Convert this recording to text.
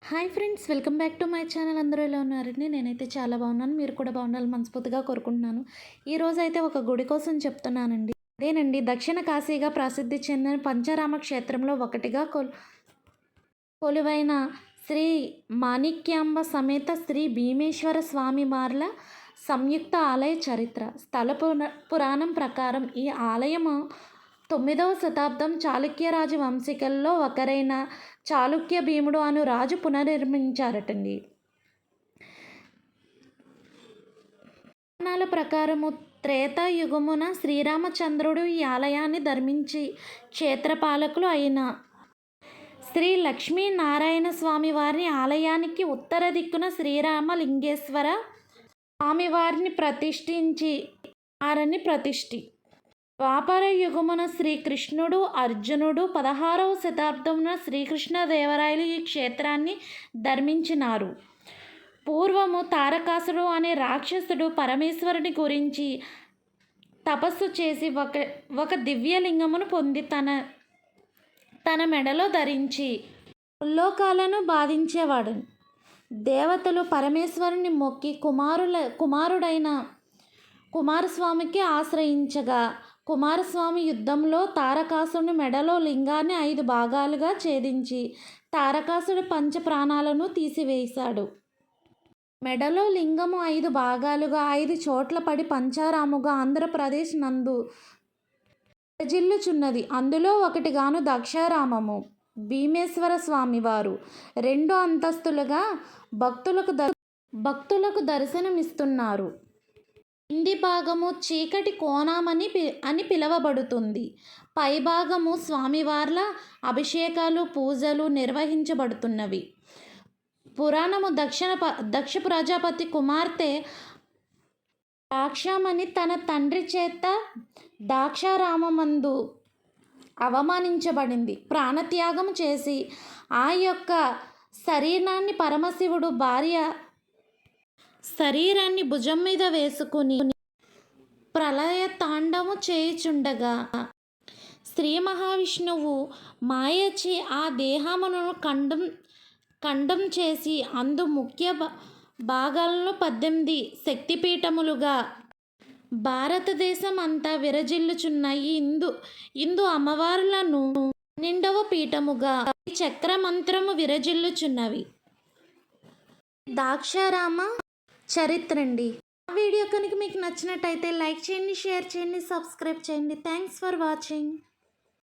Hi friends, welcome back to my channel. అందరూ ఎలా ఉన్నారండి? నేనైతే చాలా బాగున్నాను. మీరు కూడా బాగుండాలని మనస్ఫూర్తిగా కోరుకుంటున్నాను. ఈరోజు అయితే ఒక గుడి కోసం చెప్తున్నానండి. అదేనండి, దక్షిణ కాశీగా ప్రసిద్ధి చెందిన పంచరామ క్షేత్రంలో ఒకటిగా కొలువైన శ్రీ మాణిక్యాంబ సమేత శ్రీ భీమేశ్వర స్వామి వార్ల సంయుక్త ఆలయ చరిత్ర. స్థల పురాణం ప్రకారం ఈ ఆలయము 9వ శతాబ్దం చాళుక్య రాజు వంశీకుల్లో ఒకరైన చాళుక్య భీముడు అను రాజు పునర్నిర్మించారటండి. పురాణాల ప్రకారము త్రేతాయుగమున శ్రీరామచంద్రుడు ఈ ఆలయాన్ని ధర్మించి క్షేత్రపాలకులు అయిన శ్రీ లక్ష్మీనారాయణ స్వామి వారిని ఆలయానికి ఉత్తర దిక్కున శ్రీరామలింగేశ్వర స్వామివారిని ప్రతిష్ఠించి ద్వాపర యుగమున శ్రీకృష్ణుడు అర్జునుడు 16వ శతాబ్దమున శ్రీకృష్ణదేవరాయలు ఈ క్షేత్రాన్ని ధర్మించినారు. పూర్వము తారకాసుడు అనే రాక్షసుడు పరమేశ్వరుని గురించి తపస్సు చేసి ఒక దివ్యలింగమును పొంది తన మెడలో ధరించి ముల్లోకాలను బాధించేవాడు. దేవతలు పరమేశ్వరుని మొక్కి కుమారుడైన కుమారస్వామికి ఆశ్రయించగా కుమారస్వామి యుద్ధంలో తారకాసుని మెడలో లింగాన్ని 5 భాగాలుగా ఛేదించి తారకాసుడి పంచ ప్రాణాలను తీసివేశాడు. మెడలో లింగము 5 భాగాలుగా 5 చోట్ల పడి పంచారాముగా ఆంధ్రప్రదేశ్ నందు జిల్లుచున్నది. అందులో ఒకటిగాను దక్షారామము భీమేశ్వర స్వామివారు 2 అంతస్తులుగా భక్తులకు దర్శనమిస్తున్నారు. కింది భాగము చీకటి కోణమని అని పిలువబడుతుంది. పైభాగము స్వామివార్ల అభిషేకాలు పూజలు నిర్వహించబడుతున్నవి. పురాణము దక్ష ప్రజాపతి కుమార్తె దాక్షామణి తన తండ్రి చేత దాక్షారామందు అవమానించబడింది. ప్రాణత్యాగం చేసి ఆ యొక్క శరీరాన్ని పరమశివుడు భార్య శరీరాన్ని భుజం మీద వేసుకుని ప్రళయ తాండము చేయుచుండగా శ్రీ మహావిష్ణువు మాయచి ఆ దేహమును ఖండం చేసి అందు ముఖ్య భాగాలను 18 శక్తిపీఠములుగా భారతదేశం అంతా విరజిల్లుచున్న ఇందు అమ్మవార్లను 12వ పీఠముగా చక్రమంత్రము విరజిల్లుచున్నవి. దాక్షారామ చరిత్ర అండి. ఆ వీడియో కనుక మీకు నచ్చినట్టయితే లైక్ చేయండి, షేర్ చేయండి, సబ్స్క్రైబ్ చేయండి. Thanks for watching.